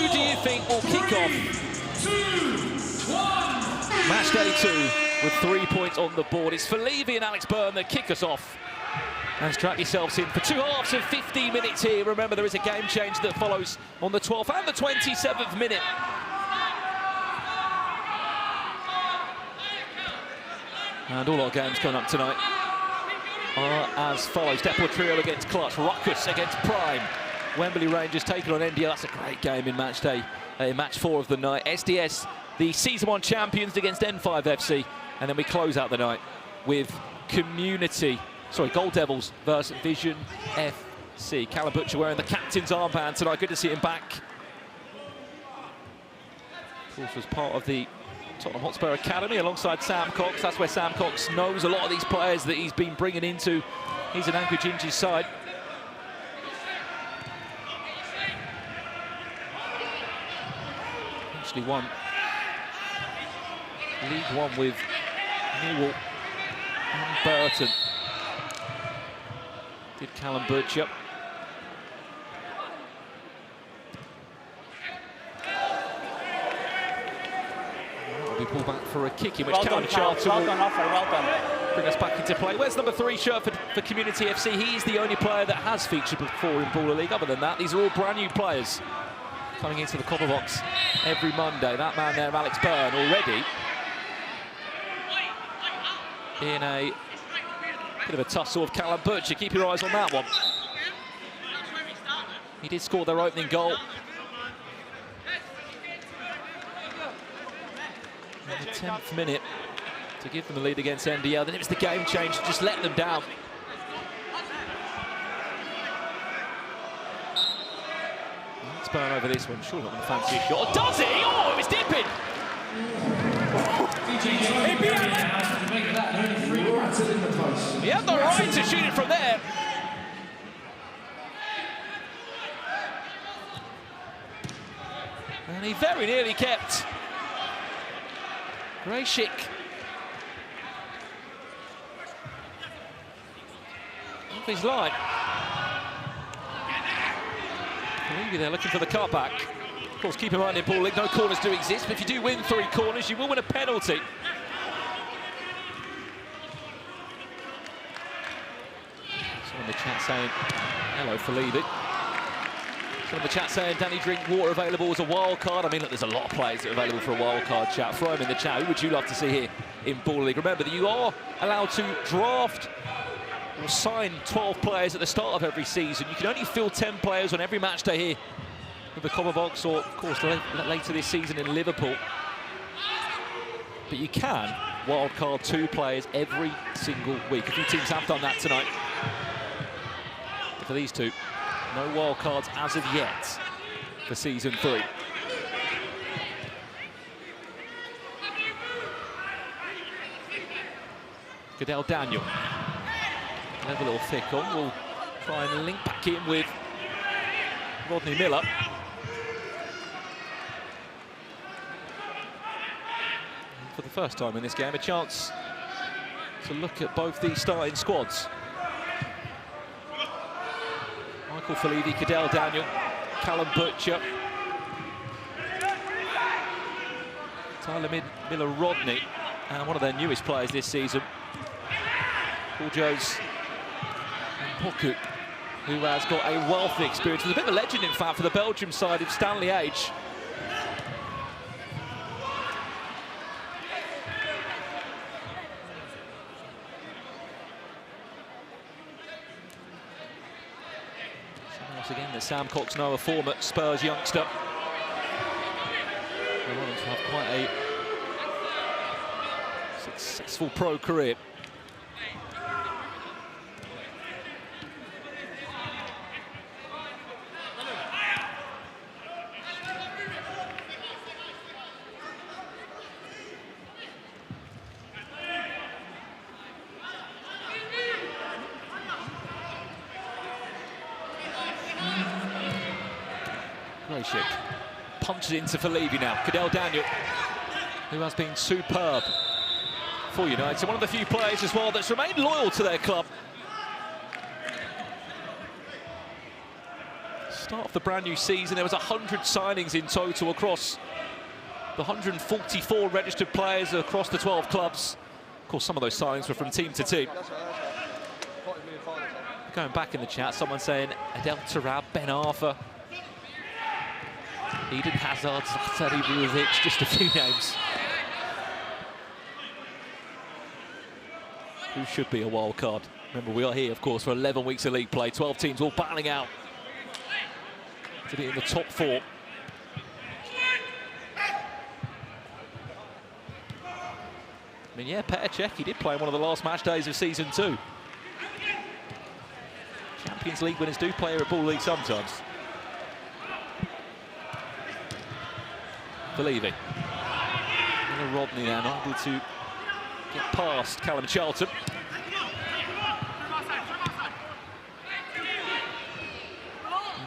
Who do you think will kick off match day 2 with 3 points on the board? It's Falevi and Alex Byrne that kick us off. And strap yourselves in for 2 halves of 15 minutes here. Remember, there is a game change that follows on the 12th and the 27th minute. And all our games coming up tonight are as follows. Depot Trio against Clutch, Ruckus against Prime. Wembley Rangers taking on NDL. That's a great game in match day, in match 4 of the night. SDS, the Season 1 champions against N5 FC. And then we close out the night with Gold Devils versus Vision FC. Callum Butcher wearing the captain's armband tonight. Good to see him back. Of course, was part of the Tottenham Hotspur Academy alongside Sam Cox. That's where Sam Cox knows a lot of these players that he's been bringing into his and Anchor Gingy's side. Actually won League One with Newell and Burton. Did Callum Butcher. Will be pulled back for a kick in which Callum Charlton will bring us back into play. Where's number 3 shirt for Community FC? He's the only player that has featured before in Baller League. Other than that, these are all brand new players coming into the copper box every Monday. That man there, Alex Byrne, already in a bit of a tussle with Callum Butcher. Keep your eyes on that one. He did score their opening goal in the 10th minute to give them the lead against NDL. Then it was the game change to just let them down. Let's burn over this one. Sure, not going to fancy a shot. Oh, does he? Oh, it was dipping. He had the right to shoot it from there. And he very nearly kept Grayshik off his line. Maybe they're looking for the cutback. Of course, keep in mind in Ball League, no corners do exist, but if you do win 3 corners, you will win a penalty. Someone in the chat saying, hello, Falevi. Someone in the chat saying, Danny Drinkwater available as a wild card. I mean, look, there's a lot of players that are available for a wild card chat. Throw them in the chat. Who would you love to see here in Ball League? Remember that you are allowed to draft or sign 12 players at the start of every season. You can only field 10 players on every match day here with the Copper Box, or of course later this season in Liverpool. But you can wildcard 2 players every single week. A few teams have done that tonight. But for these 2, no wildcards as of yet for season 3. Goodell Daniel. Have a little thick on. We'll try and link back in with Rodney Miller. And for the first time in this game, a chance to look at both these starting squads. Michael Falevi, Goodell Daniel, Callum Butcher, Tyler Miller Rodney, and one of their newest players this season, Paul Jones and Poku, who has got a wealth of experience. He's a bit of a legend, in fact, for the Belgium side of Stanley H. Once again, the Sam Cox know, a former Spurs youngster. They want him to have quite a successful pro career. Grayshik punches into Falevi now. Goodell Daniel, who has been superb for United. So one of the few players as well that's remained loyal to their club Start of the brand new season, there was 100 signings in total across the 144 registered players across the 12 clubs. Of course, some of those signings were from team to team. Going back in the chat, someone saying Adel Tarab, Ben Arthur, Eden Hazard, Zlatan Ibrahimovic, just a few names. Who should be a wild card? Remember, we are here, of course, for 11 weeks of league play. 12 teams all battling out to be in the top 4. I mean, yeah, Petr Cech, he did play in one of the last match days of season 2. Champions League winners do play a ball league sometimes. Levy. Rodney now not able to get past Callum Charlton.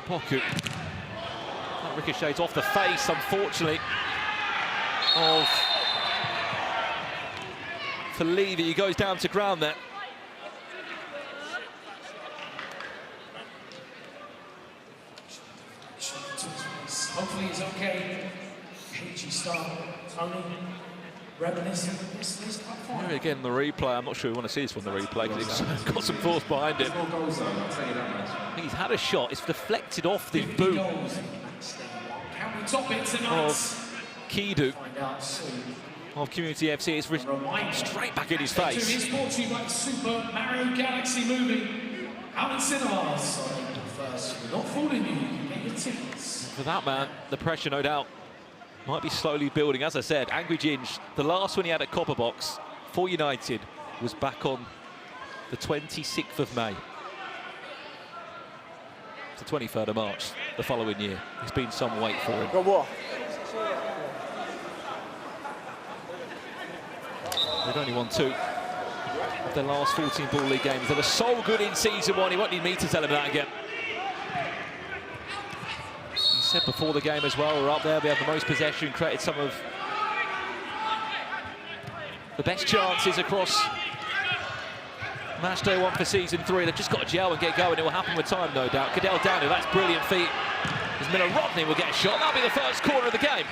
Poku. That ricochets off the face, unfortunately, of Levy. He goes down to ground there. Hopefully it's okay. H.G. Star, Tony, reminiscent. Here again, the replay. I'm not sure we want to see this one, the replay, because it's got some force behind it. I think he's had a shot. It's deflected off the boot of Kidu of Community FC. It's straight back in his face. It's brought to you by Super Mario Galaxy movie. Out in cinemas. We're not fooling you. You get your tickets. For that man, the pressure, no doubt, might be slowly building. As I said, Angry Ginge, the last one he had at Copperbox for United was back on the 26th of May. It's the 23rd of March the following year. There's been some wait for him. They've only won 2 of their last 14 Ball League games. They were so good in season 1, he won't need me to tell him that again. Said before the game as well, we're up there, we have the most possession, created some of the best chances across match day 1 for season 3. They've just got to gel and get going. It will happen with time, no doubt. Cadell Daniel, that's brilliant feet. As Miller Rodney will get a shot. That'll be the first corner of the game.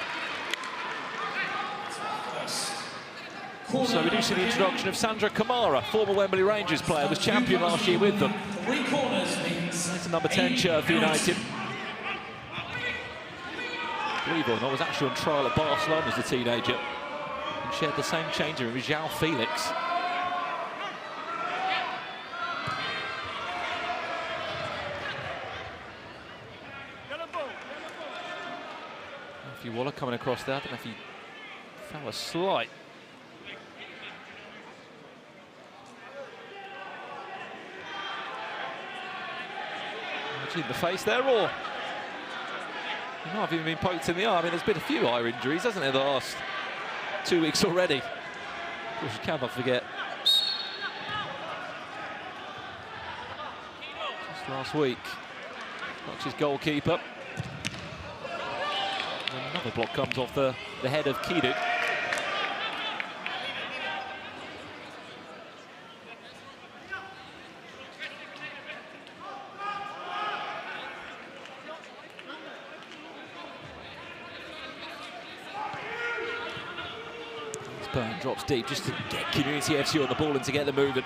So we do see the introduction of Sandra Kamara, former Wembley Rangers player, was champion last year with them. That's a number 10 shirt for United. Believe it or not, was actually on trial at Barcelona as a teenager and shared the same changing room with João Felix. Matthew Waller coming across there. I don't know if he fell a slight. In the face there, or he might have even been poked in the eye. I mean, there's been a few eye injuries, hasn't there, the last 2 weeks already. Of course, you cannot forget just last week, Dutch's goalkeeper. And another block comes off the head of Kidu. Burn drops deep just to get Community FC on the ball and to get them moving.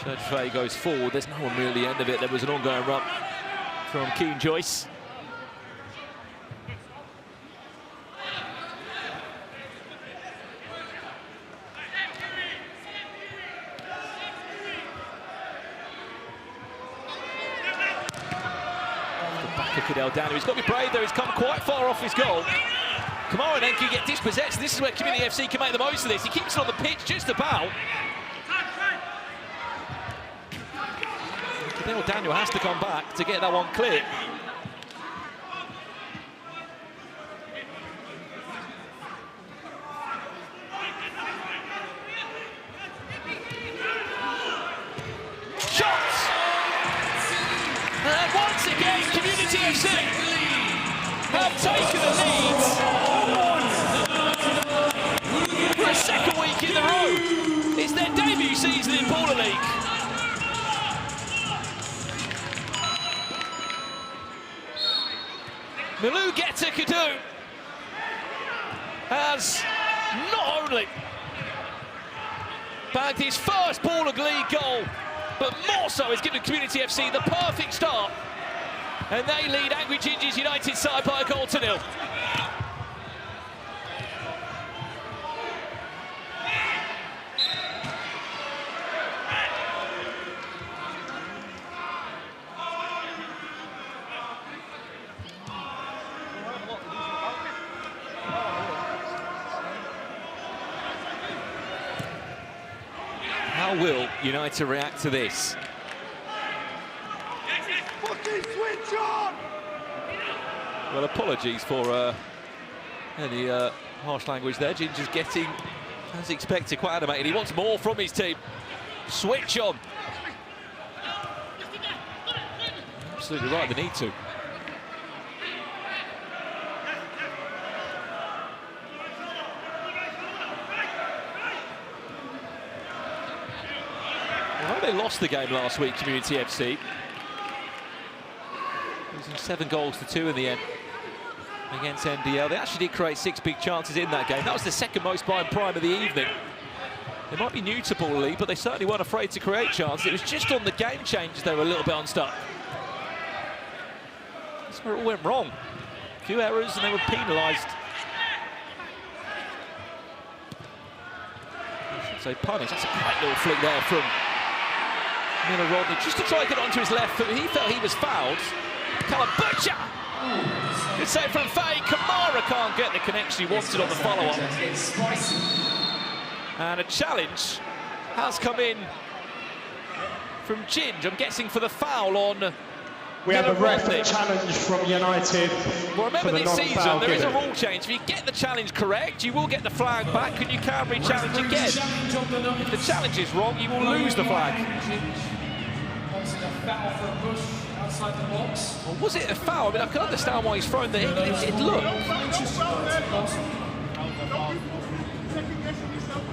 Churchway goes forward. There's no one near the end of it. There was an ongoing run from Keane Joyce. Cadell Daniel. He's got to be brave there. He's come quite far off his goal. Kamara then can get dispossessed. This is where Community FC can make the most of this. He keeps it on the pitch just about. Cadell Daniel has to come back to get that one clear. FC have taken the lead for a second week in a row. season in Baller League. Milou Getekadu has not only bagged his first Baller League goal, but more so has given Community FC the perfect start. And they lead Angry Gingers United side by a goal to nil. How will United react to this? Well, apologies for any harsh language there. Ginger's getting, as expected, quite animated. He wants more from his team. Switch on. Absolutely right, they need to. Well, they lost the game last week, Community FC. Losing 7 goals to 2 in the end against NDL. They actually did create 6 big chances in that game. That was the second most by Prime of the evening. They might be new to Baller League, but they certainly weren't afraid to create chances. It was just on the game changes they were a little bit unstuck. That's where it all went wrong. A few errors and they were penalised. I should say punished. That's a great little flick there from Miller Rodney, just to try and get onto his left foot. He felt he was fouled. Callum Butcher! Good save from Faye. Kamara can't get the connection he wanted on the follow-up. And a challenge has come in from Ginge, I'm guessing for the foul on We have a ref challenge from United. Well, remember this season, there is a rule change. If you get the challenge correct, you will get the flag back and you can re-challenge again. If the challenge is wrong, you will lose the flag. Well, was it a foul? I mean, I can understand why he's thrown the... It looked. I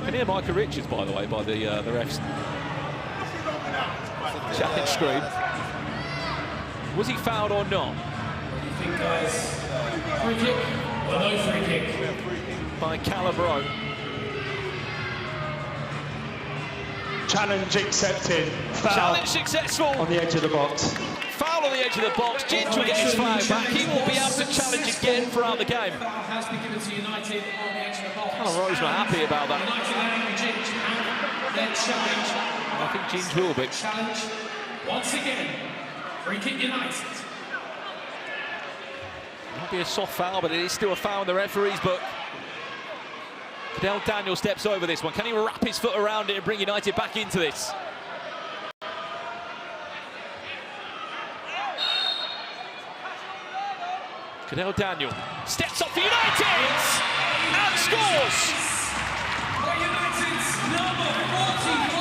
can hear Micah Richards, by the way, by the refs. Challenge scream. Was he fouled or not? What do you think, guys? Free kick or no free kick? By Calabro. Challenge accepted. Foul. Challenge successful. On the edge of the box. Foul on the edge of the box. Ginge will get his flag back. He will be able to challenge again throughout the game. Foul has been given to United on the edge of the box. Calabro's not happy about that. United and Ginge and their challenge. I think Ginge will be. Challenge once again. Free kick United. Might be a soft foul, but it is still a foul in the referee's book. Cadell Daniel steps over this one. Can he wrap his foot around it and bring United back into this? Cadell Daniel steps up for United and scores! United's number 45,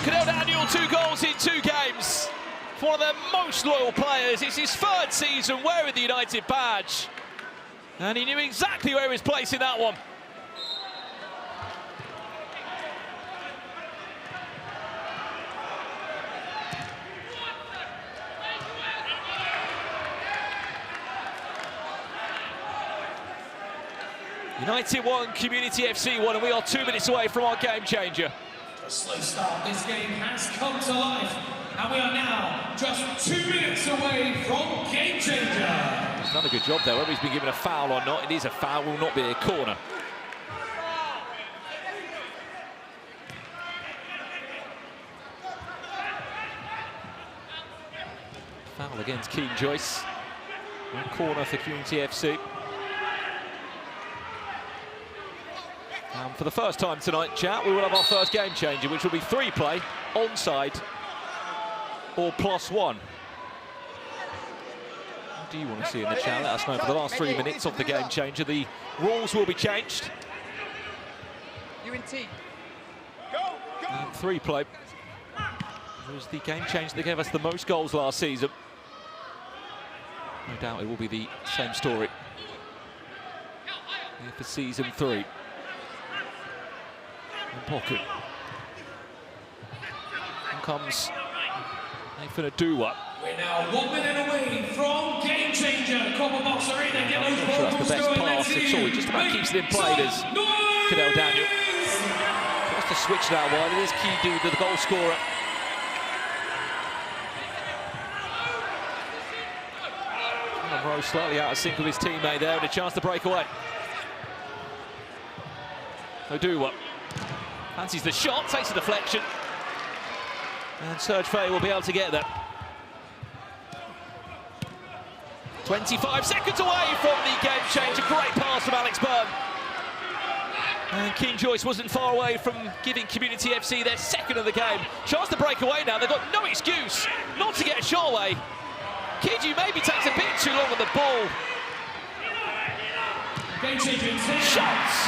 Cadell Daniel, 2 goals in 2 games. One of their most loyal players. It's his 3rd season wearing the United badge. And he knew exactly where he was placing that one. United 1, Community FC 1, and we are 2 minutes away from our game changer. A slow start. This game has come to life. And we are now just 2 minutes away from game changer. He's done a good job there. Whether he's been given a foul or not, it is a foul, will not be a corner. Foul against Keen Joyce. And corner for Community FC. And for the first time tonight, chat, we will have our first game changer, which will be 3 play, onside, or +1. What do you want to see in the chat? Let us know for the last 3 minutes of the game changer. The rules will be changed. And 3 play. It was the game changer that gave us the most goals last season. No doubt it will be the same story here for season 3. Poku. In comes Nathan Aduwa. We're now 1 minute away from game changer. Copper Box Arena. Get those That's balls the best going. pass at all. He just about keeps it in play. There's Cadell Daniel. Tries to switch that one. It is Kidu, the goal scorer. Monroe slightly out of sync with his teammate there, and a chance to break away. Oduwa fancies the shot, takes a deflection, and Serge Faye will be able to get there. 25 seconds away from the game changer. Great pass from Alex Byrne. And Keen Joyce wasn't far away from giving Community FC their second of the game. Chance to break away now. They've got no excuse not to get a shot away. Kiju maybe takes a bit too long on the ball. Shots!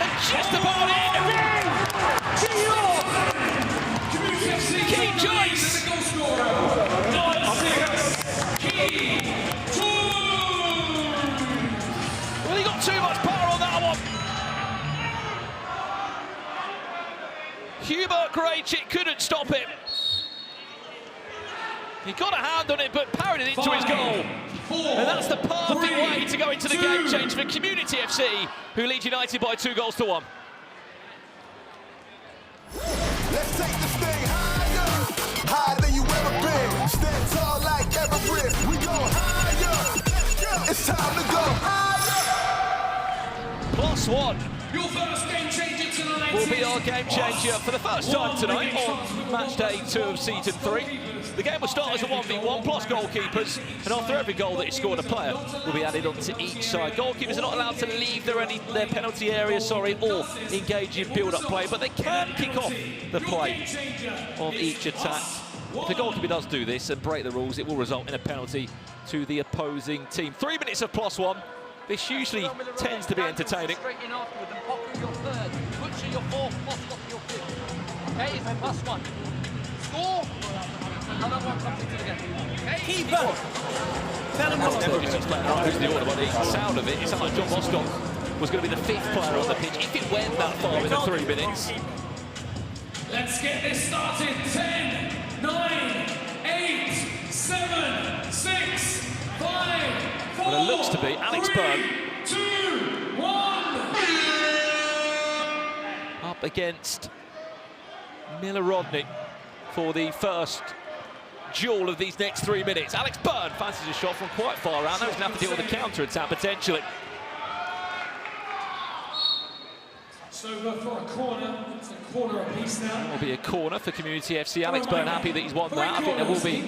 And just about in! Keen Joyce! Well, he got too much power on that one. Hubert Krejcik couldn't stop it. He got a hand on it, but parried it into his goal. And that's the perfect way to go into the game change for Community FC, who lead United by 2-1. Let's take this thing higher, higher than you ever been. Stand tall like Everest. We go higher. It's time to go higher. +1. Your first game changer tonight Will be our game changer for the first time tonight on match day 2 of season 3. The game will start as a 1v1 plus goalkeepers, and after every goal that is scored, a player will be added onto each side. Goalkeepers are not allowed to leave their penalty area, or engage in build-up play, but they can kick off the play of each attack. If the goalkeeper does do this and break the rules, it will result in a penalty to the opposing team. 3 minutes of +1. This usually tends to be entertaining. Straight in afterwards, and Poku your third, Butcher your fourth, Moskov your fifth. Okay, it's +1. Score! Another one comes into the game. Okay, keeper! Who's the order, but the sound of it, it sounds like John Moskov was going to be the 5th player on the pitch if it went that far in the 3 minutes. Let's get this started. 10, 9, 8, 7, 6, 5, 4, Well, it looks to be Alex Byrne 2, 1. up against Miller Rodney for the first duel of these next 3 minutes. Alex Byrne fancies a shot from quite far out. Now he's going to have to deal with a counter-attack potentially. So for a corner. It's a corner apiece now. Will be a corner for Community FC. Alex Byrne happy that he's won that. I think there will be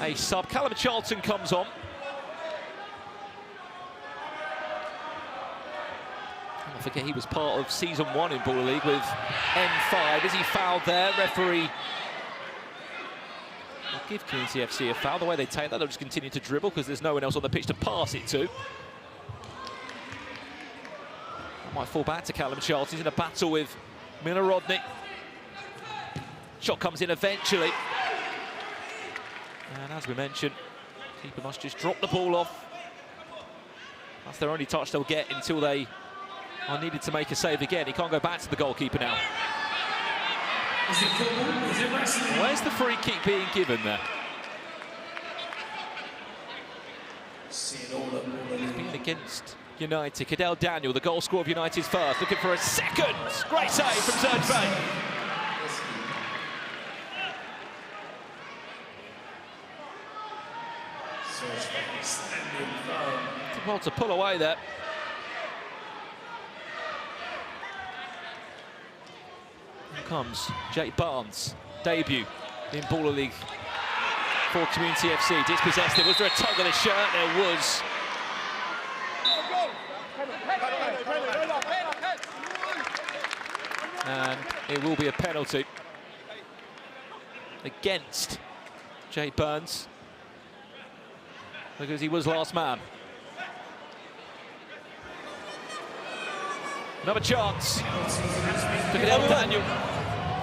a sub. Callum Charlton comes on. I forget he was part of season 1 in Baller League with M5. Is he fouled there? Referee will give Community FC a foul. The way they take that, they'll just continue to dribble because there's no one else on the pitch to pass it to. That might fall back to Callum Charlton. He's in a battle with Miller Rodney. Shot comes in eventually. And as we mentioned, keeper must just drop the ball off. That's their only touch they'll get until they are needed to make a save again. He can't go back to the goalkeeper now. Is it football? Is it wrestling? Where's the free kick being given there? See it all up. Being against United. Cadell Daniel, the goal scorer of United's first, looking for a second. Great save from Serge Faye. Serge Faye standing firm. Well, to pull away there. Here comes Jake Barnes, debut in Baller League for Community FC. Dispossessed it. Was there a tug of the shirt? There was. And it will be a penalty against Jake Burns because he was last man. Another chance for Cadell Daniel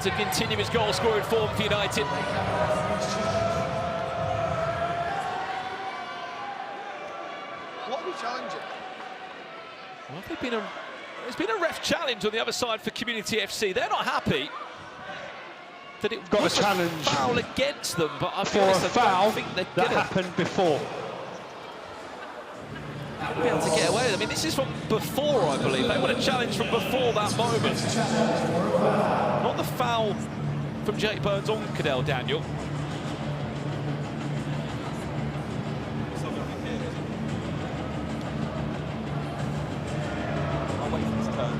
to continue his goal scoring form for United. What are we challenging? Well, they've been There's been a ref challenge on the other side for Community FC. They're not happy that it Got was a challenge foul against them, but for a foul that gonna happened before. be able to get away with it. I mean, this is from before, I believe. They want a challenge from before that moment. Not the foul from Jake Burns on Cadell Daniel. I'll wait for his turn.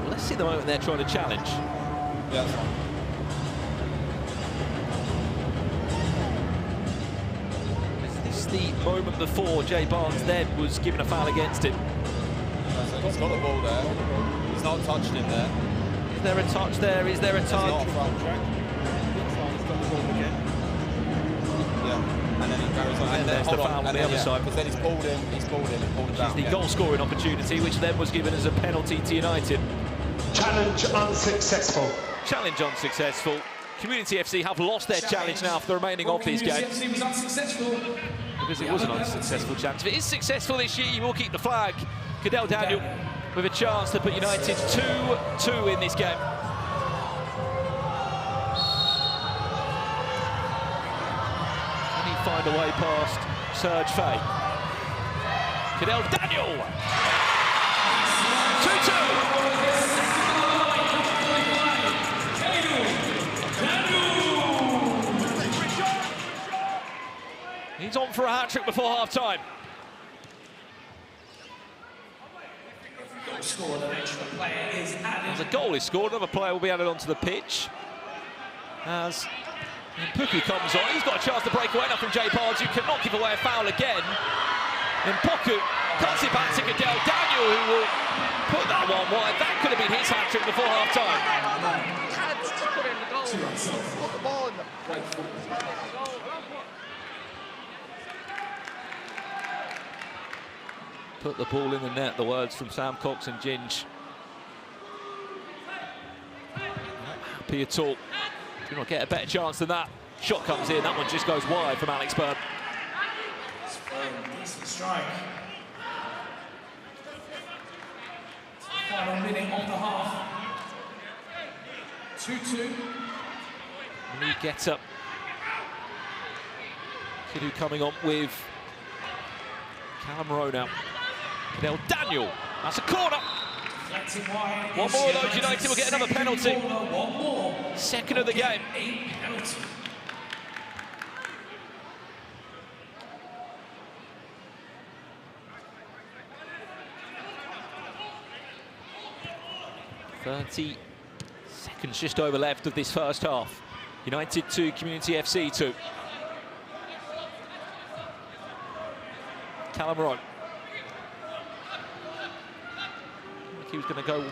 Let's see the moment they're trying to challenge. Yeah, that's fine. Is this the moment before Jay Barnes then was given a foul against him? He's got the ball there. He's not touched him there. Is there a touch there? Is there a It's touch? not a foul track. He's got the ball again. Yeah, and then he carries on. And there's the foul on the other side. Because then he's pulled him and pulled him down. The goal-scoring opportunity, which then was given as a penalty to United. Challenge unsuccessful. Challenge unsuccessful. Community FC have lost their challenge now for the remaining of this game. Community FC was unsuccessful. Because it was an unsuccessful challenge. If it is successful this year, you will keep the flag. Cadell Daniel with a chance to put United 2-2 in this game. Can he find a way past Serge Fay? Cadell Daniel! 2-2! He's on for a hat-trick before half-time. Scored, an extra player is added. As a goal is scored, another player will be added onto the pitch. As Mpoku comes on, he's got a chance to break away now from Jay Barnes, who cannot give away a foul again. Mpoku cuts it back to Cadell Daniel, who will put that one wide. That could have been his hat-trick before half-time. Put it in the goal. Put the ball in the Put the ball in the net, the words from Sam Cox and Ginge. Not happy at all. Do not get a better chance than that. Shot comes in, that one just goes wide from Alex Bird. Decent strike. Final minute on the half. 2-2. New gets up. Kiddu coming on with Callum Rowe now. Cadell Daniel, that's a corner. One more of those, United will get another penalty. One more. Second of the game. A penalty. .30 seconds just over left of this first half. United 2, Community FC 2. Callum Rowe. He was going to go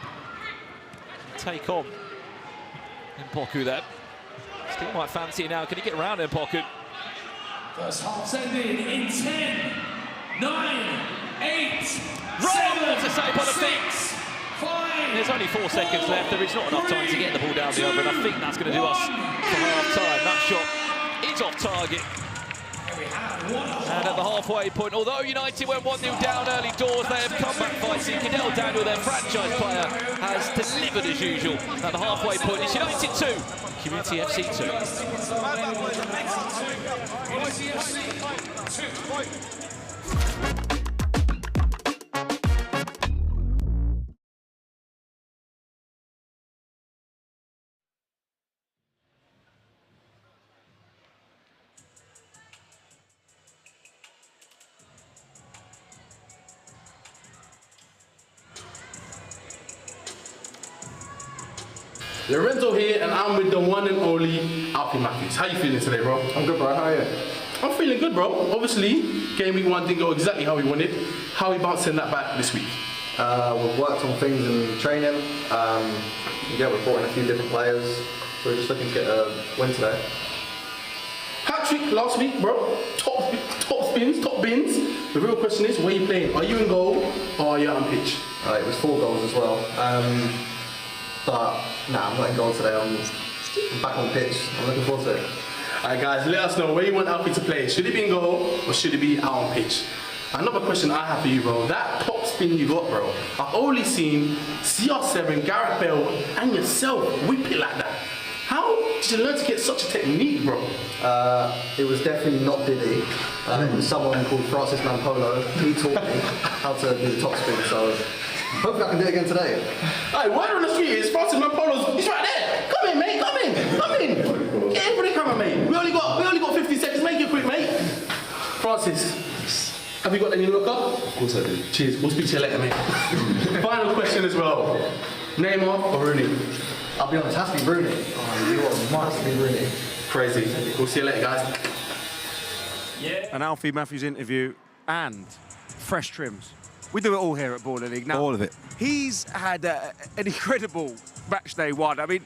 take on Mpoku there. Still might fancy it now. Can he get around Mpoku? First half's ended in 10, 9, 8, Rowe 7, to save on the feet. 5. There's only 4 seconds left. There is not enough time to get the ball down the other, and I think that's going to do us for half-time. That shot is off target. And at the halfway point, although United went 1-0 down early doors, they have come back fighting. Cadell Daniel, their franchise player, has delivered as usual. At the halfway point, it's United 2, Community FC 2. Lorenzo here, and I'm with the one and only Alfie Matthews. How you feeling today, bro? I'm good, bro. How are you? I'm feeling good, bro. Obviously, game week 1 didn't go exactly how we wanted. How are we bouncing that back this week? We've worked on things in training. We've brought in a few different players. So we're just looking to get a win today. Hat-trick last week, bro. Top spins, top bins. The real question is, where are you playing? Are you in goal or are you on pitch? It was 4 goals as well. But nah, I'm not in goal today. I'm back on pitch. I'm looking forward to it. Alright guys, let us know where you want Alfie to play. Should he be in goal or should he be out on pitch? Another question I have for you, bro. That top spin you got, bro. I've only seen CR7, Gareth Bale, and yourself whip it like that. How did you learn to get such a technique, bro? It was definitely not Diddy. It was someone called Francis Mampolo. He taught me how to do the top spin, so hopefully I can do it again today. Hey, word on the street is Francis Mampolo's. He's right there. Come in, mate. Come in. Come in. Get in for the camera, mate. We only got 50 seconds. Make it quick, mate. Francis. Have you got any look-up? Of course I do. Cheers, we'll speak to you later, mate. Final question as well. Neymar or Rooney? I'll be honest, it has to be Rooney. Oh, you are must be Rooney. Crazy. We'll see you later, guys. An Alfie Matthews interview and fresh trims. We do it all here at Baller League. Now, all of it. He's had an incredible match day one. I mean,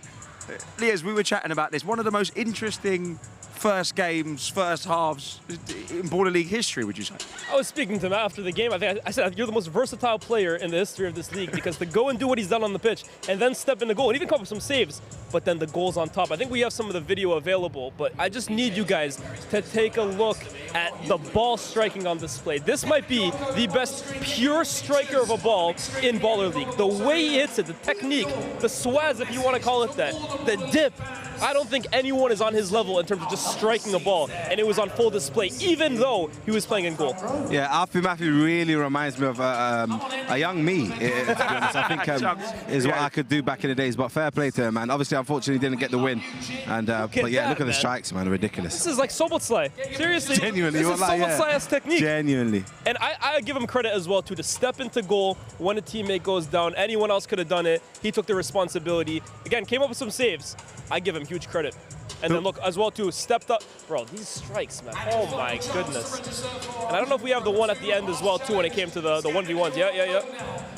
Liaz, we were chatting about this. One of the most interesting first games, first halves in Baller League history, would you say? I was speaking to him after the game. I said, you're the most versatile player in the history of this league because to go and do what he's done on the pitch and then step in the goal and even come up with some saves, but then the goals on top. I think we have some of the video available, but I just need you guys to take a look at the ball striking on display. This might be the best pure striker of a ball in Baller League. The way he hits it, the technique, the swaz, if you want to call it that, the dip. I don't think anyone is on his level in terms of just striking a ball, and it was on full display, even though he was playing in goal. Yeah, Alfie Matthews really reminds me of a young me, to be honest. I think is what I could do back in the days, but fair play to him, man. Obviously, unfortunately, didn't get the win. And but yeah, look at the strikes, man, ridiculous. This is like Soboslai. Seriously, genuinely, this is Soboslai's technique. Genuinely. And I give him credit as well, too, to step into goal when a teammate goes down. Anyone else could have done it. He took the responsibility. Again, came up with some saves. I give him huge credit. And then look, as well, too, stepped up. Bro, these strikes, man. Oh, my goodness. And I don't know if we have the one at the end as well, too, when it came to the 1v1s. Yeah.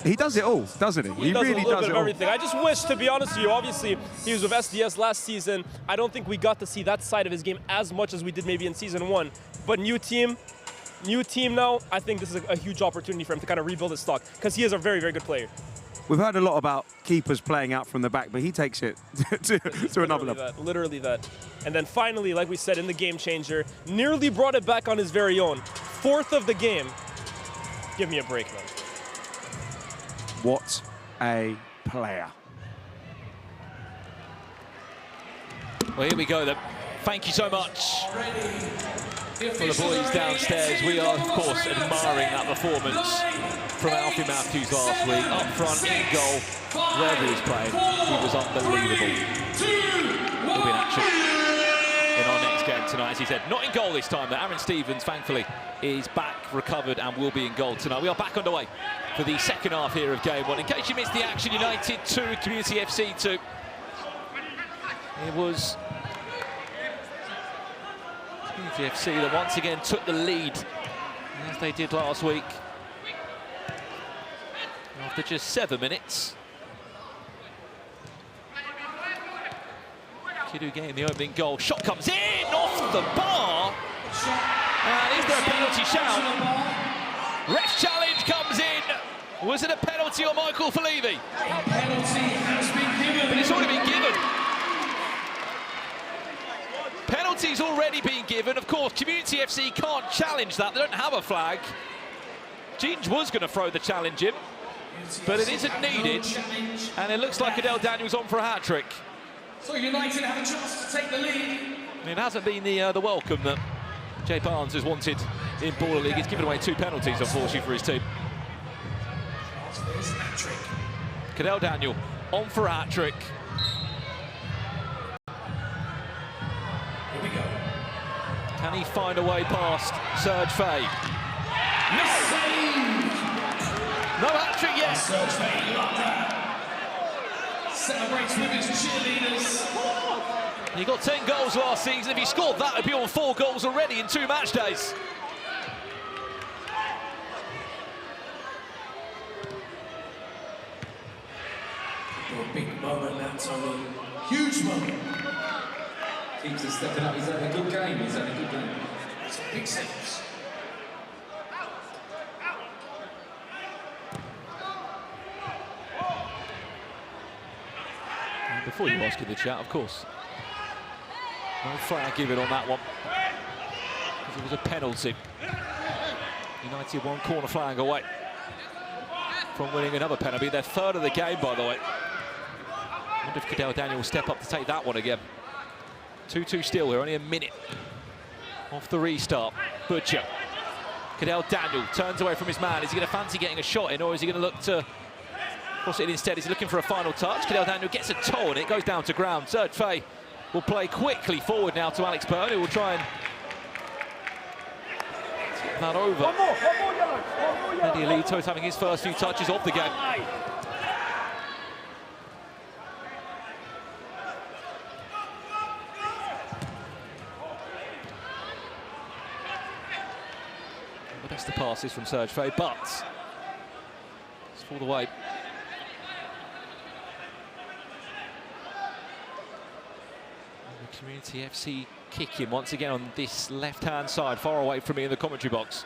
He does it all, doesn't he? He does really a little does bit it of all. everything. I just wish, to be honest with you, obviously, he was with SDS last season. I don't think we got to see that side of his game as much as we did maybe in season 1. But new team now, I think this is a huge opportunity for him to kind of rebuild his stock because he is a very, very good player. We've heard a lot about keepers playing out from the back, but he takes it to another level. Literally that. And then finally, like we said, in the game changer, nearly brought it back on his very own. 4th of the game. Give me a break, man. What a player. Well, here we go then. Thank you so much for the boys downstairs. We are, of course, admiring that performance from Alfie Matthews last week. Up front, in goal, wherever he was playing, he was unbelievable. We'll be in action in our next game tonight, as he said. Not in goal this time, but Aaron Stevens, thankfully, is back, recovered, and will be in goal tonight. We are back underway for the second half here of game 1. In case you missed the action, United 2, Community FC 2. It was Community FC that once again took the lead, as they did last week. After just 7 minutes. Kidu getting the opening goal. Shot comes in off the bar. And is there a penalty shout? Ref challenge comes in. Was it a penalty on Michael Falevi? Penalty has been given. But it's already been given. Penalty's already been given. Of course, Community FC can't challenge that. They don't have a flag. Ginge was going to throw the challenge in, but it isn't needed. And it looks like Adele Daniels on for a hat-trick. So United have a chance to take the lead. It hasn't been the welcome that Jay Barnes has wanted in Baller League. He's given away 2 penalties, unfortunately, for his team. Cadell Daniel on for a hat-trick. Here we go. Can he find a way past Serge Faye? No hat-trick yet. Serge Faye, love that. Celebrates with his cheerleaders. He got 10 goals last season. If he scored that, it'd be on 4 goals already in 2 match days. A big moment now, Tony. Huge moment. Keeps us stepping up. He's had a good game. He's had a good game. Some big saves. Before you ask in the chat, of course, No flag given on that one. It was a penalty. United one corner flag away from winning another penalty. Their third of the game, by the way. I wonder if Cadell Daniel will step up to take that one again. 2-2 still. We're only a minute off the restart. Butcher. Cadell Daniel turns away from his man. Is he going to fancy getting a shot in, or is he going to look to cross it in instead? Is he looking for a final touch? Cadell Daniel gets a toe and it goes down to ground. Serge Faye will play quickly forward now to Alex Byrne, who will try and tip that over. Eddie Alito is having his first few touches of the game. The best of passes from Serge Faye, but it's for the way. The Community FC kicking once again on this left-hand side, far away from me in the commentary box.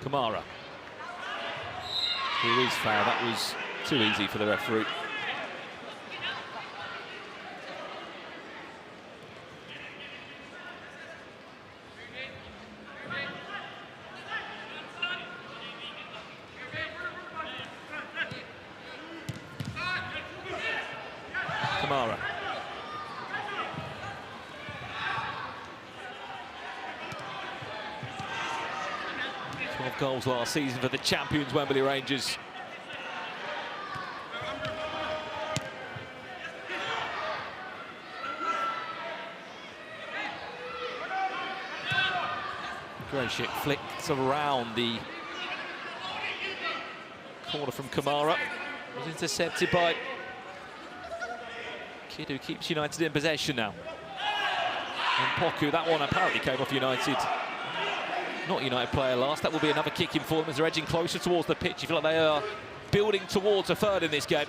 Kamara. Who is foul? That was too easy for the referee. Kamara. Goals last season for the champions Wembley Rangers. Grosik flicks around the corner from Kamara. Was intercepted by Kid, who keeps United in possession now. And Poku, that one apparently came off United. Not United player last. That will be another kick in for them as they're edging closer towards the pitch. You feel like they are building towards a third in this game.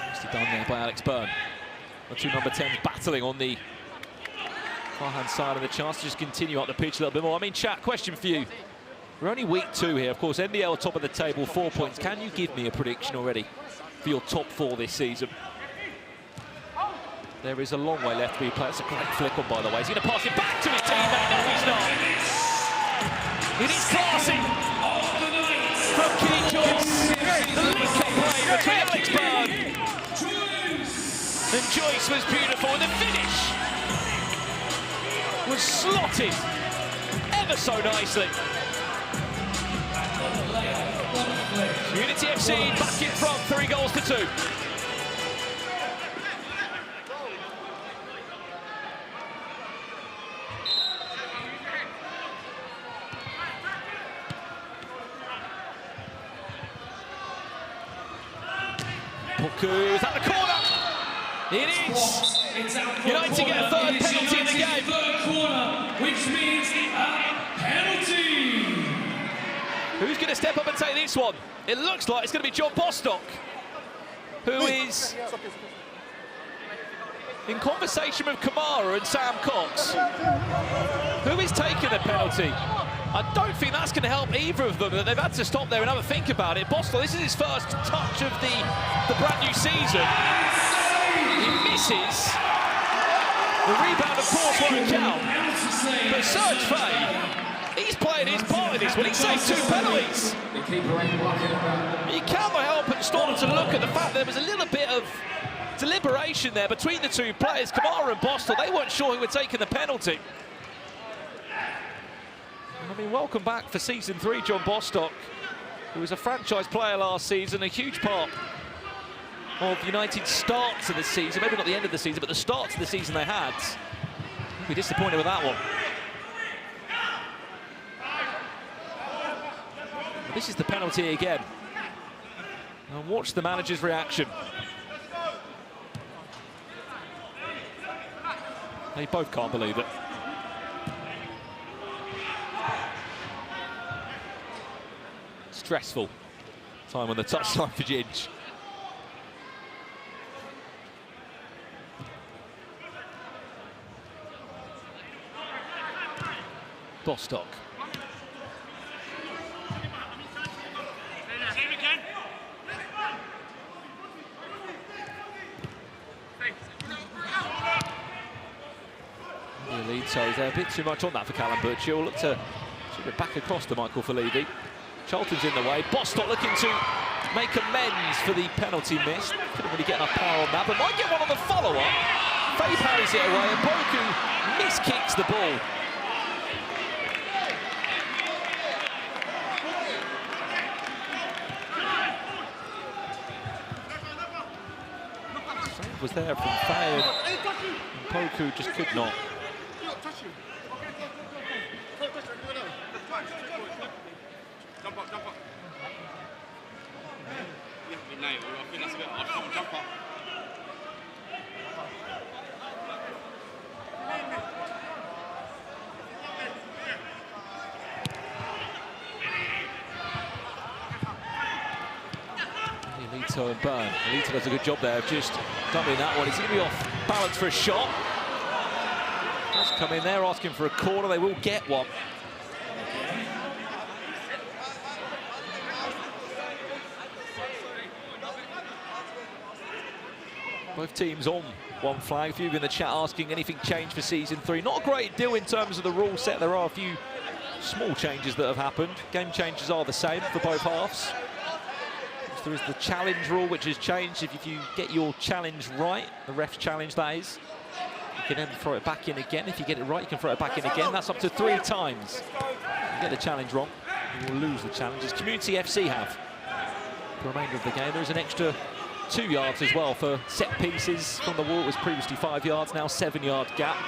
Nicely done there by Alex Byrne. The two number 10s battling on the far-hand side, and the chance to just continue up the pitch a little bit more. I mean, chat, question for you. We're only week 2 here, of course. NBL top of the table, 4 points. Can you give me a prediction already for your top 4 this season? There is a long way left to be played. It's a great flick on, by the way. He's going to pass it back to his teammate. No, he's not. It is classy from Keith Joyce. The link-up play between Alex Byrne and Joyce was beautiful. And the finish was slotted ever so nicely. Unity FC back in front, 3-2. Poku is at the corner. It is. United get a third penalty in the game. Third corner, which means a penalty. Who's going to step up and take this one? It looks like it's going to be John Bostock, who is in conversation with Kamara and Sam Cox, who is taking the penalty. I don't think that's going to help either of them, that they've had to stop there and have a think about it. Bostock, this is his first touch of the brand new season. He misses. The rebound, of course, won't count. But Serge Faye, he's playing his part in this one. He saved 2 penalties. You cannot help but stop to look at the fact that there was a little bit of deliberation there between the 2 players, Kamara and Bostock. They weren't sure who were taking the penalty. I mean, welcome back for season 3, John Bostock, who was a franchise player last season, a huge part of United's start to the season. Maybe not the end of the season, but the start to the season they had. We'll be disappointed with that one. This is the penalty again. And watch the manager's reaction. They both can't believe it. Stressful time on the touchline for Ginge. Bostock. So he's a bit too much on that for Callum Butcher. He'll look to sort of back across to Michael Felivi. Charlton's in the way. Bostock looking to make amends for the penalty miss. Couldn't really get enough power on that, but might get one on the follow-up. Faye parries it away, and Boku miskicks the ball. Save was there from Faye, and Boku just could not. Elito and Byrne. Elito does a good job there of just dumping that one. He's going to be off balance for a shot. Does come in there asking for a corner. They will get one. Both teams on one flag. A few in the chat asking anything changed for season 3. Not a great deal in terms of the rule set. There are a few small changes that have happened. Game changes are the same for both halves. There is the challenge rule, which has changed. If you get your challenge right, the ref's challenge that is, you can then throw it back in again. If you get it right, you can throw it back in again. That's up to 3 times. If you get the challenge wrong, you will lose the challenge, as Community FC have. For the remainder of the game, there's an extra 2 yards as well for set pieces from the wall. It was previously 5 yards, now 7-yard gap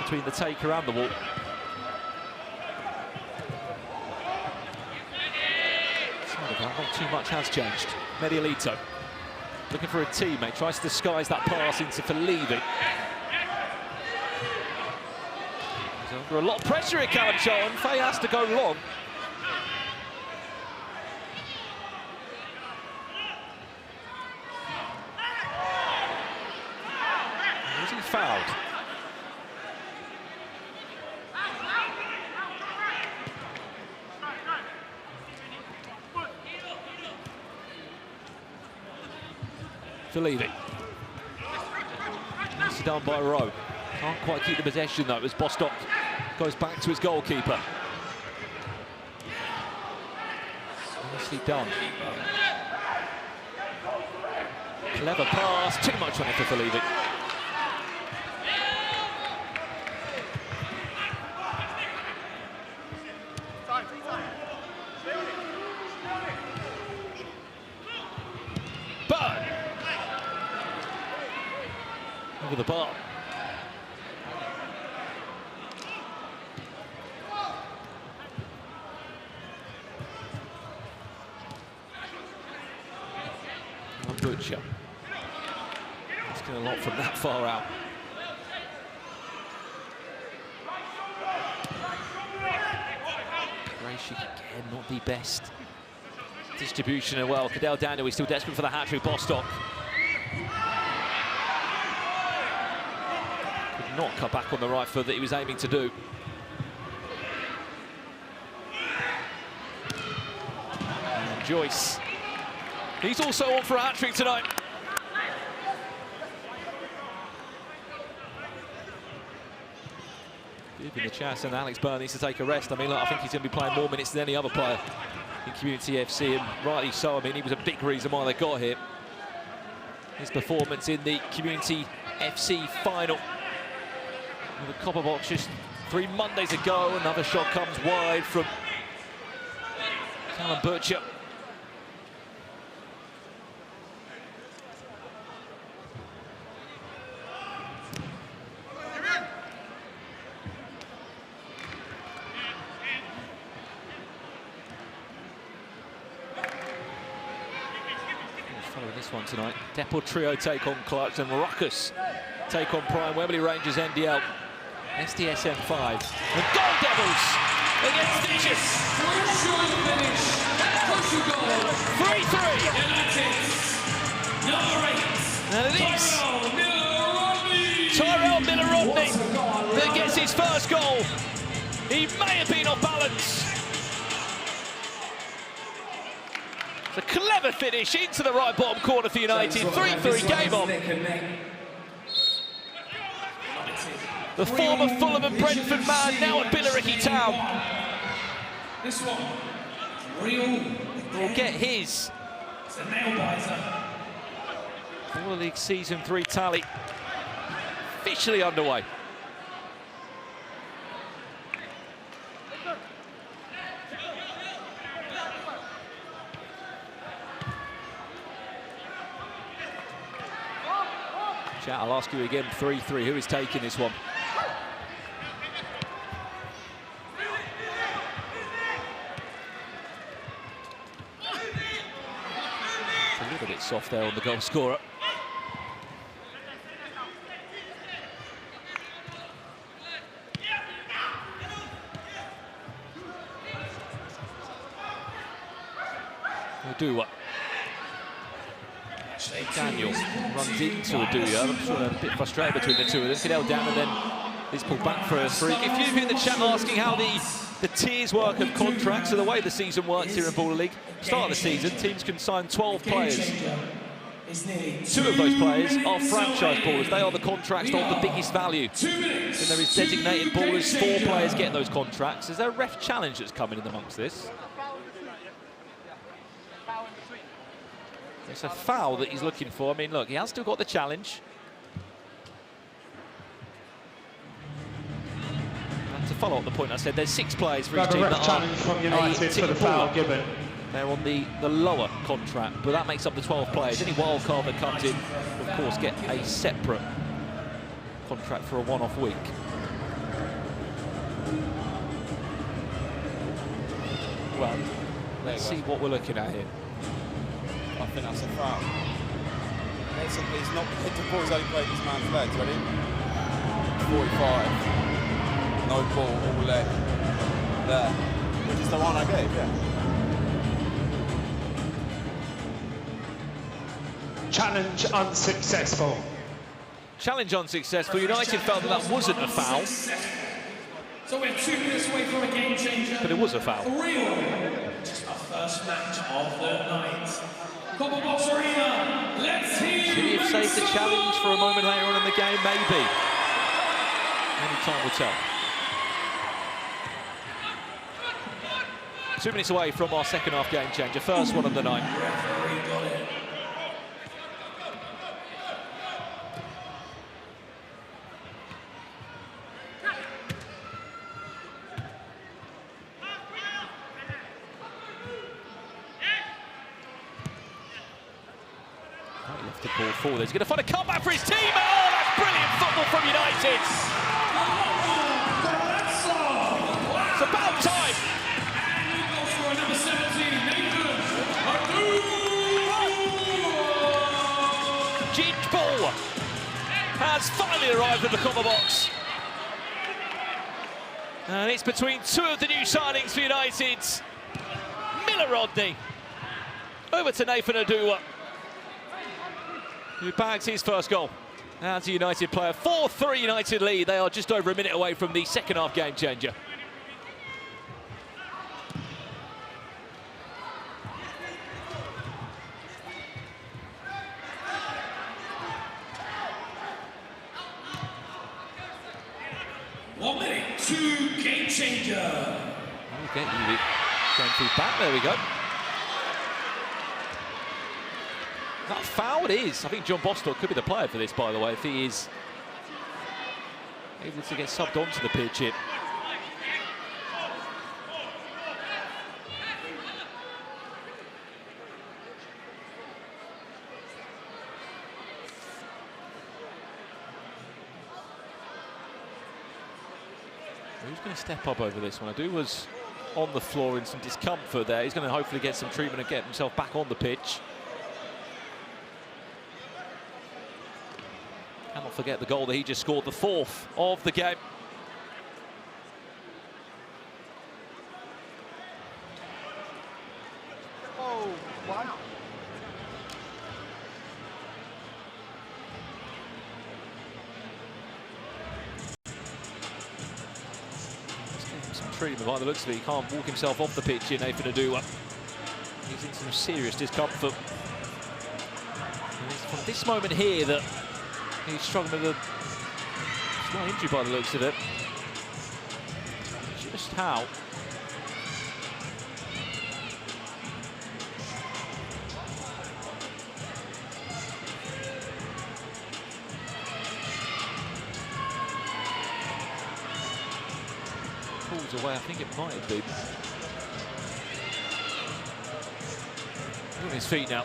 between the taker and the wall. Not too much has changed. Mediolito looking for a teammate, tries to disguise that pass into Felivi. He's under a lot of pressure at Callum Charlton. Faye has to go long. Was he fouled? Felivi. Nicely done by Rowe. Can't quite keep the possession though, as Bostock goes back to his goalkeeper. Nicely done. Clever pass, too much on it for Felivi. Over the bar. And Butcher. Asking a lot from that far out. Gracie again, not the best distribution as well. Cadell Daniel is still desperate for the hat-trick. Bostock not cut back on the right foot that he was aiming to do. And Joyce, he's also on for a hat-trick tonight. Giving the chance, and Alex Byrne needs to take a rest. I mean, look, I think he's going to be playing more minutes than any other player in Community FC, and rightly so. I mean, he was a big reason why they got here. His performance in the Community FC final. The copper box just 3 Mondays ago. Another shot comes wide from Callum Butcher. Following this one tonight, Depot Trio take on Clutch, and Ruckus take on Prime Wembley Rangers NDL. SDSM 5. The Gold Devils against Stitches. 3-3. And it is Tyrell Miller-Rodney that gets his first goal He may have been off balance. It's a clever finish into the right bottom corner for United. 3-3 game on. The former Fulham and Brentford man now at Billericay Town. This one, real. Will get his. It's a nail biter. Baller League Season 3 tally officially underway. Chat, I'll ask you again, 3-3, who is taking this one? A little bit soft there on the goal scorer. Adua. Daniel runs into Adua. I'm sure they're a bit frustrated between the two of them. Fidel down and then he's pulled back for a free. If you've been in the chat asking how the tiers work of contracts, so the way the season works here in Baller League, start of the season, teams can sign 12 players. 2 of those players are franchise ballers. They are the contracts of the biggest value. Then there is designated ballers. 4 players get those contracts. Is there a ref challenge that's coming in amongst this? It's a foul that he's looking for. I mean, look, he has still got the challenge. And to follow up the point I said, there's 6 players for each team that challenge from United for the foul given. They're on the lower contract, but that makes up the 12 players. Any wild card that comes in, of course, get a separate contract for a one-off week. Well, let's see what we're looking at here. I think that's a foul. He's not hit the ball, he's only played his man's legs, ready? 45. No ball, all leg. There. Which is the one I gave, yeah. Challenge unsuccessful. Challenge unsuccessful. United felt that wasn't a foul. So we're 2 minutes away from a game changer. But it was a foul. Real. Just our first match of the night. Copper Box Arena. Let's hear. Should he have saved the challenge for a moment later on in the game? Maybe. Only time will tell. 2 minutes away from our second half game changer. First one of the night. Referee got it. Left the ball forward. He's going to find a comeback for his team. Oh, that's brilliant football from United. It's about time. Number 17, Ginge ball has finally arrived at the corner box. And it's between 2 of the new signings for United. Miller Rodney over to Nathan Adua, who bags his first goal. That's a United player. 4-3 United lead. They are just over a minute away from the second half game changer. One minute, 2 game changer. Okay, going through back. There we go. Is that a foul? It is. I think John Bostock could be the player for this, by the way, if he is able to get subbed onto the pitch here. Who's going to step up over this one? Adu was on the floor in some discomfort there. He's going to hopefully get some treatment and get himself back on the pitch. Cannot forget the goal that he just scored, the 4th of the game. Oh, wow. Some treatment. By the looks of it, he can't walk himself off the pitch here, Nathan Adu. He's in some serious discomfort. And it's from this moment here that he's struggling with a slight injury by the looks of it. Just how? Pulls away, I think it might have been. On his feet now.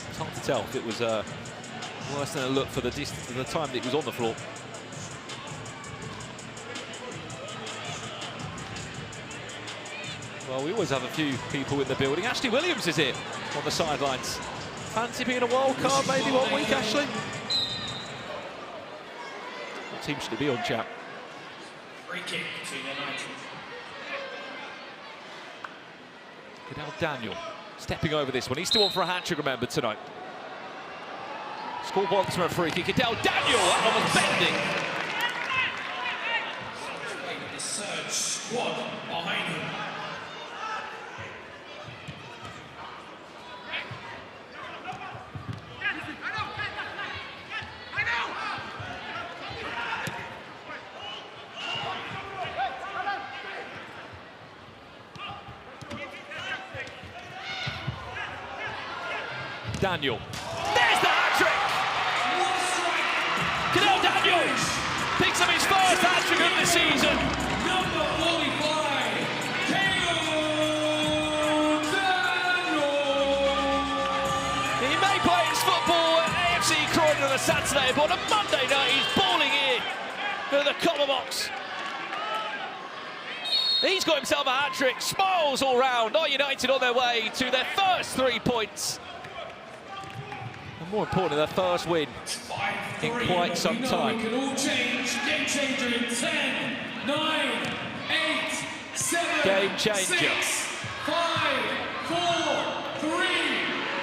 It's hard to tell if it was worse than a look for the distance of the time that he was on the floor. Well, we always have a few people in the building. Ashley Williams is here on the sidelines. Fancy being a wild card maybe one week, Ashley? What team should it be on, chap? Free kick to United. Cadell Daniel stepping over this one. He's still on for a hat-trick, remember, tonight. Scored once from a free kick. Cadell Daniel, that one was bending. The surge squad behind him. Daniel. There's the hat-trick! Cadell Daniel picks up his first hat-trick of the season. Number 45, He may play his football at AFC Croydon on a Saturday, but on a Monday night he's balling in for the copper box. He's got himself a hat-trick, smiles all round. Are United on their way to their first 3 points. And more importantly, their first win in quite some time. We can all change. Game changer in 10, 9, 8, 7, Game changer. 6, 5, 4, 3,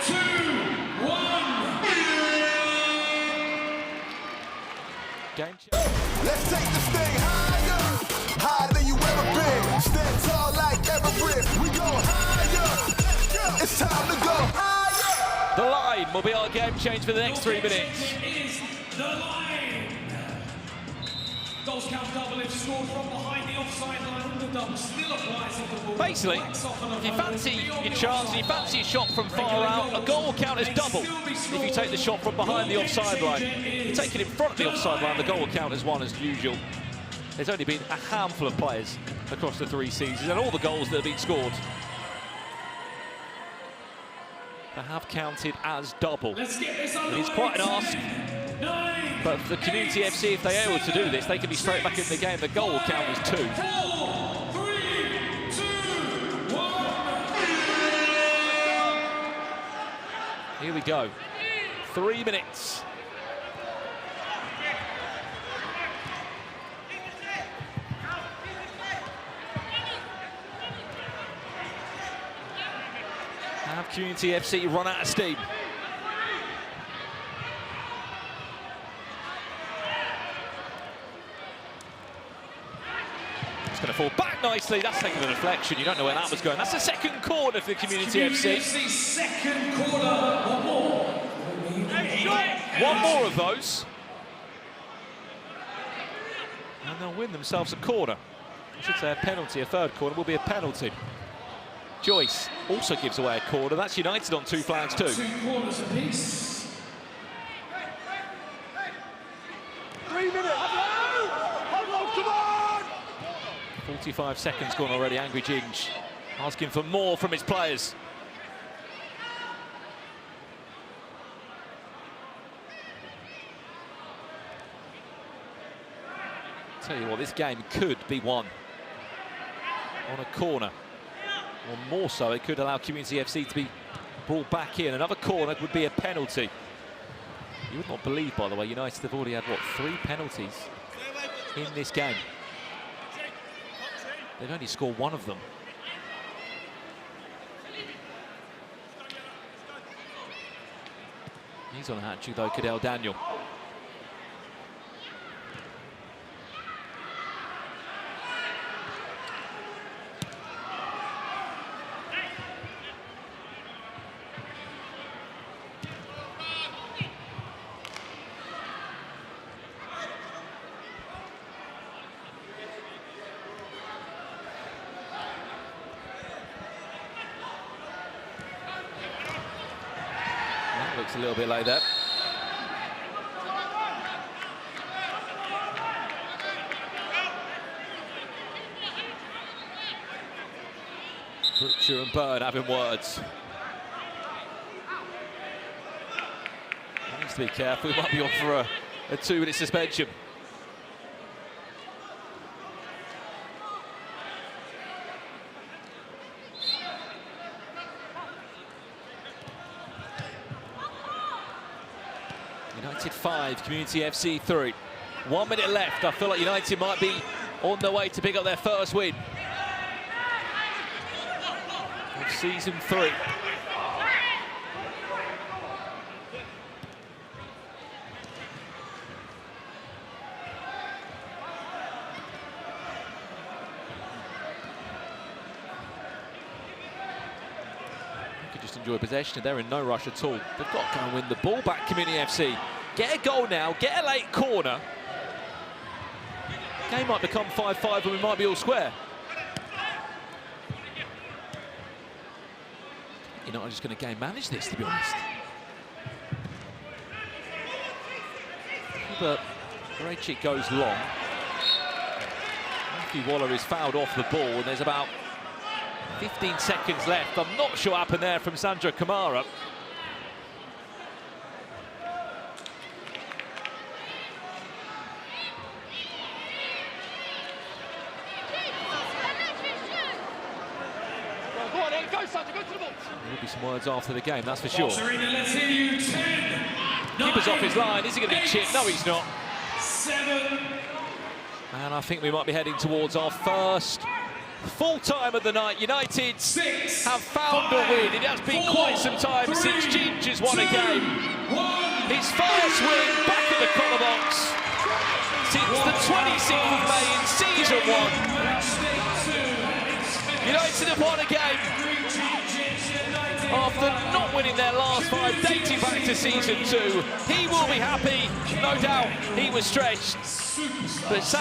2, 1. Game changer. Let's take this thing higher, higher than you ever been. Stand tall like Everest. We go higher. It's time to go higher. The line will be our game change for the next 3 minutes. Is the line. Goals count double if scored from behind the offside line. The double still applies if the ball. Basically, if you fancy your chance and you fancy a shot from far out, a goal will count as double if you take the shot from behind the offside line. If you take it in front of the offside line, the goal will count as one as usual. There's only been a handful of players across the 3 seasons, and all the goals that have been scored that have counted as double. It is quite an ask, but for the Community FC, if they're able to do this, they can be straight back in the game. The goal will count as 2. 4, 3, 2, 1. Here we go. 3 minutes. Have Community FC run out of steam? It's going to fall back nicely. That's taken a deflection. You don't know where that was going. That's the second corner for Community FC. Second corner. One more. One more of those. And they'll win themselves a corner. I should say a penalty. A third corner will be a penalty. Joyce also gives away a corner. That's United on 2 flags too. 2 corners apiece. 3 minutes. Come on! 45 seconds gone already. Angry Ginge asking for more from his players. Tell you what, this game could be won on a corner. Or more so, it could allow Community FC to be brought back in. Another corner would be a penalty. You would not believe, by the way, United have already had, what, 3 penalties in this game. They've only scored 1 of them. He's on a hat-trick, though, Cadell Daniel. little bit like that. Butcher and Byrne having words. Needs to be careful, he might be on for a 2-minute suspension. United 5, Community FC 3. 1 minute left. I feel like United might be on their way to pick up their first win of season 3. Just enjoy possession. They're in no rush at all. They've got to go and win the ball back, Community FC. Get a goal now, get a late corner. Game might become 5-5 and we might be all square. You're not just going to game manage this, to be honest. But Krejcik goes long. Matthew Waller is fouled off the ball and there's about 15 seconds left. I'm not sure what happened there from Sandro Camara. There will be some words after the game, that's for sure. Let's hear you. 10, 9, Keeper's off his line. Is he going to be chipped? No, he's not. 7. And I think we might be heading towards our first full time of the night. United 6, have found a win. It has been quite some time since Ginger's won a game. His first win back in the collar box since the 26th of May in season 1. United have won a game after not winning their last 5, dating back to season 2. He will be happy, no doubt. He was stretched, but Sam